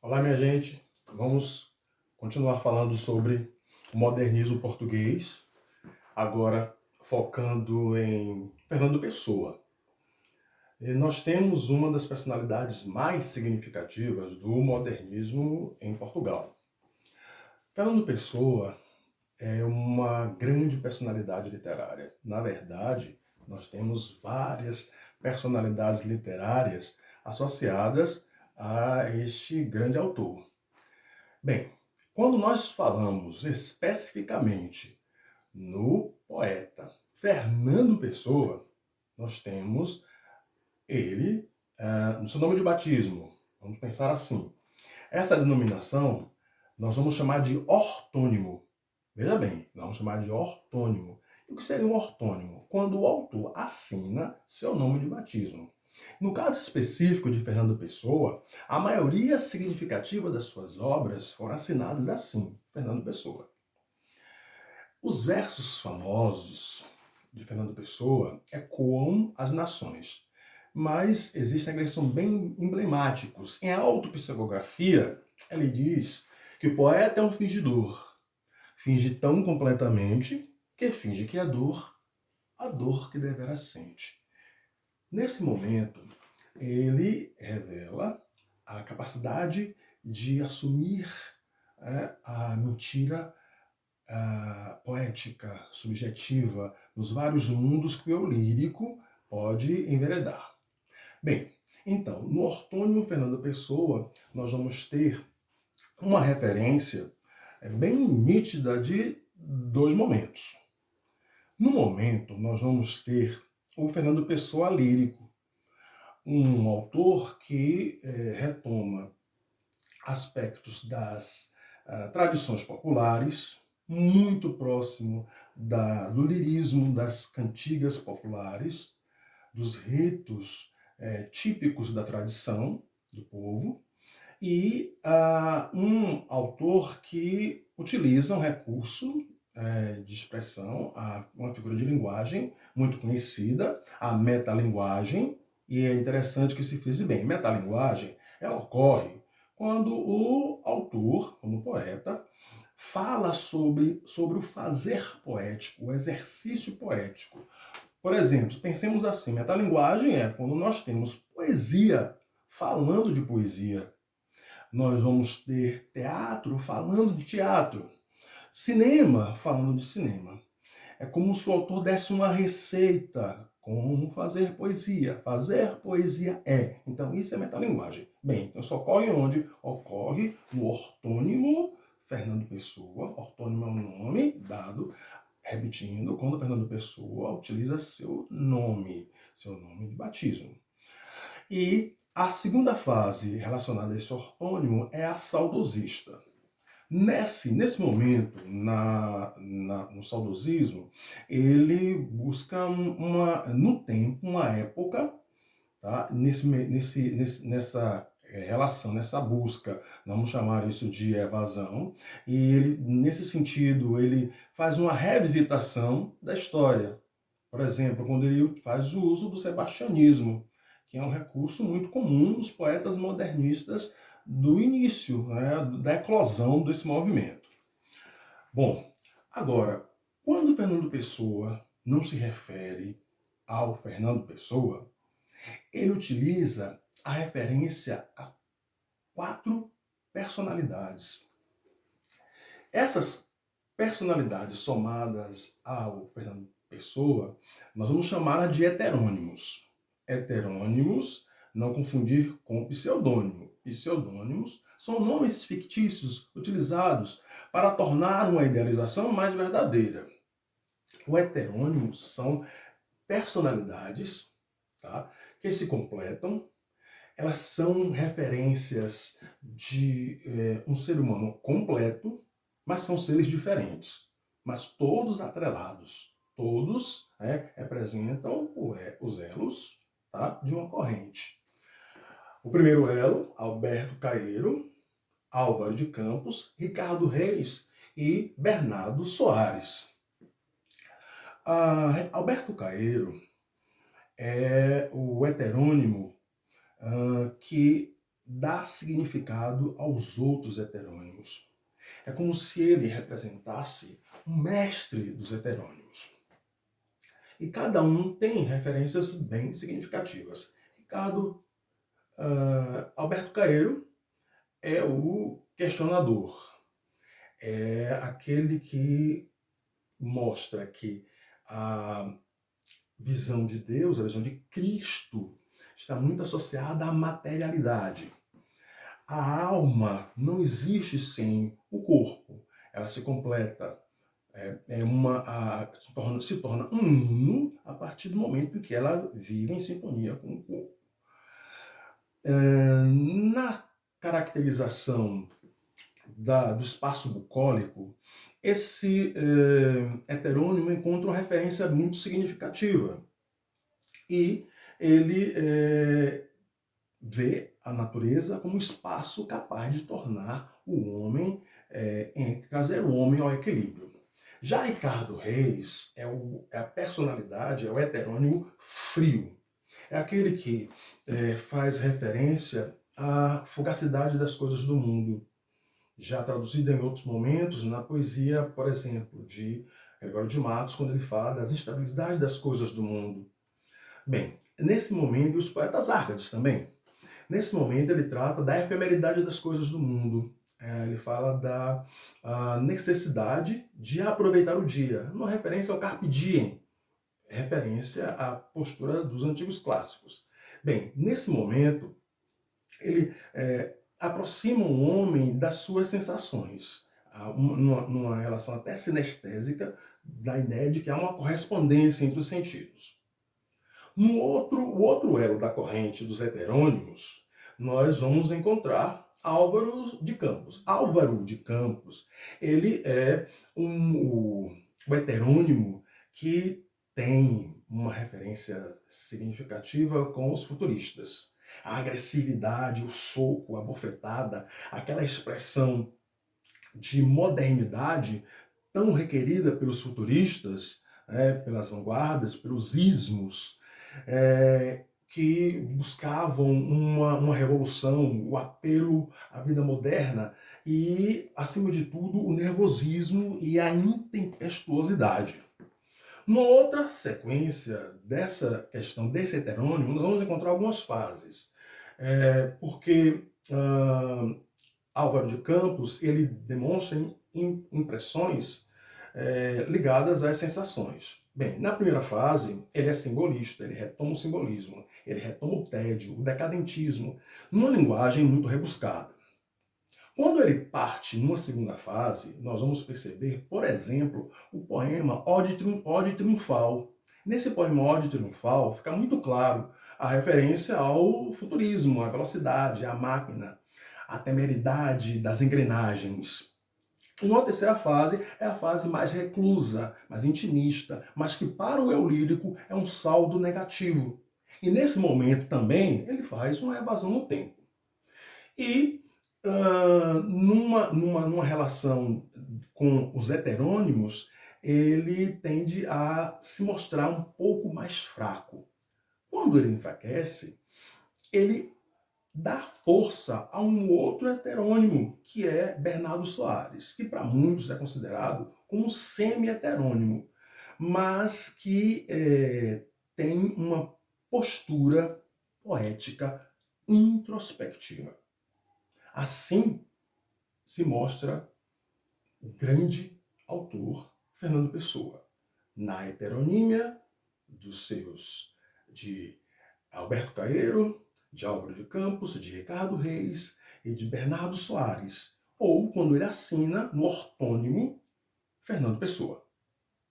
Olá, minha gente. Vamos continuar falando sobre o modernismo português, agora focando em Fernando Pessoa. E nós temos uma das personalidades mais significativas do modernismo em Portugal. Fernando Pessoa é uma grande personalidade literária. Na verdade, nós temos várias personalidades literárias associadas a este grande autor. Bem, quando nós falamos especificamente no poeta Fernando Pessoa, nós temos ele no seu nome de batismo. Vamos pensar assim. Essa denominação nós vamos chamar de ortônimo. Veja bem, nós vamos chamar de ortônimo. E o que seria um ortônimo? Quando o autor assina seu nome de batismo. No caso específico de Fernando Pessoa, a maioria significativa das suas obras foram assinadas assim, Fernando Pessoa. Os versos famosos de Fernando Pessoa ecoam as nações, mas existem aqueles que são bem emblemáticos. Em autopsicografia, ele diz que o poeta é um fingidor. Finge tão completamente que finge que é dor, a dor que deveras sente. Nesse momento, ele revela a capacidade de assumir a mentira poética, subjetiva, nos vários mundos que o lírico pode enveredar. Bem, então, no ortônimo Fernando Pessoa, nós vamos ter uma referência bem nítida de dois momentos. No momento, nós vamos ter o Fernando Pessoa lírico, um autor que retoma aspectos das tradições populares, muito próximo do lirismo, das cantigas populares, dos ritos típicos da tradição do povo, e um autor que utiliza um recurso de expressão, uma figura de linguagem muito conhecida, a metalinguagem, e é interessante que se frise bem. Metalinguagem, ela ocorre quando o autor, como poeta, fala sobre o fazer poético, o exercício poético. Por exemplo, pensemos assim, metalinguagem é quando nós temos poesia falando de poesia. Nós vamos ter teatro falando de teatro, cinema falando de cinema. É como se o autor desse uma receita, como fazer poesia. Fazer poesia é. Então, isso é metalinguagem. Bem, então isso ocorre onde? Ocorre no ortônimo Fernando Pessoa. Ortônimo é um nome dado, repetindo, quando Fernando Pessoa utiliza seu nome de batismo. E a segunda fase relacionada a esse ortônimo é a saudosista. Nesse momento, no saudosismo, ele busca no tempo, uma época, tá? Nessa relação, nessa busca, vamos chamar isso de evasão, e ele, nesse sentido, ele faz uma revisitação da história. Por exemplo, quando ele faz o uso do sebastianismo, que é um recurso muito comum nos poetas modernistas do início, né, da eclosão desse movimento. Bom, agora, quando Fernando Pessoa não se refere ao Fernando Pessoa, ele utiliza a referência a 4 personalidades. Essas personalidades somadas ao Fernando Pessoa, nós vamos chamá-la de heterônimos. Heterônimos, não confundir com pseudônimo. Pseudônimos são nomes fictícios utilizados para tornar uma idealização mais verdadeira. O heterônimo são personalidades, tá, que se completam. Elas são referências de um ser humano completo, mas são seres diferentes, mas todos atrelados. Todos representam os elos, tá, de uma corrente. O primeiro elo, Alberto Caeiro, Álvaro de Campos, Ricardo Reis e Bernardo Soares. Alberto Caeiro é o heterônimo que dá significado aos outros heterônimos. É como se ele representasse um mestre dos heterônimos. E cada um tem referências bem significativas. Ricardo Alberto Caeiro é o questionador. É aquele que mostra que a visão de Deus, a visão de Cristo, está muito associada à materialidade. A alma não existe sem o corpo. Ela se completa, se torna um uno a partir do momento em que ela vive em sintonia com o corpo. Na caracterização do espaço bucólico, esse heterônimo encontra uma referência muito significativa. E ele vê a natureza como um espaço capaz de tornar o homem, trazer o homem ao equilíbrio. Já Ricardo Reis é a personalidade, é o heterônimo frio. É aquele que faz referência à fugacidade das coisas do mundo, já traduzida em outros momentos na poesia, por exemplo, de Gregório de Matos, quando ele fala das instabilidades das coisas do mundo. Bem, nesse momento, os poetas árcades também, nesse momento ele trata da efemeridade das coisas do mundo. Ele fala da necessidade de aproveitar o dia, uma referência ao carpe diem, referência à postura dos antigos clássicos. Bem, nesse momento, ele aproxima o homem das suas sensações, numa relação até sinestésica, da ideia de que há uma correspondência entre os sentidos. O outro elo da corrente dos heterônimos, nós vamos encontrar Álvaro de Campos. Álvaro de Campos, ele é o heterônimo que tem uma referência significativa com os futuristas. A agressividade, o soco, a bofetada, aquela expressão de modernidade tão requerida pelos futuristas, pelas vanguardas, pelos ismos, que buscavam uma revolução, o apelo à vida moderna e, acima de tudo, o nervosismo e a intempestuosidade. Numa outra sequência dessa questão desse heterônimo, nós vamos encontrar algumas fases, porque Álvaro de Campos ele demonstra impressões ligadas às sensações. Bem, na primeira fase, ele é simbolista, ele retoma o simbolismo, ele retoma o tédio, o decadentismo, numa linguagem muito rebuscada. Quando ele parte numa segunda fase, nós vamos perceber, por exemplo, o poema Ode Triunfal. Nesse poema Ode Triunfal fica muito claro a referência ao futurismo, à velocidade, à máquina, à temeridade das engrenagens. E uma terceira fase é a fase mais reclusa, mais intimista, mas que para o eu lírico é um saldo negativo. E nesse momento também ele faz uma evasão no tempo. E numa relação com os heterônimos, ele tende a se mostrar um pouco mais fraco. Quando ele enfraquece, ele dá força a um outro heterônimo, que é Bernardo Soares, que para muitos é considerado como um semi-heterônimo, mas que tem uma postura poética introspectiva. Assim se mostra o grande autor Fernando Pessoa, na heteronímia dos seus de Alberto Caeiro, de Álvaro de Campos, de Ricardo Reis e de Bernardo Soares, ou quando ele assina no ortônimo Fernando Pessoa.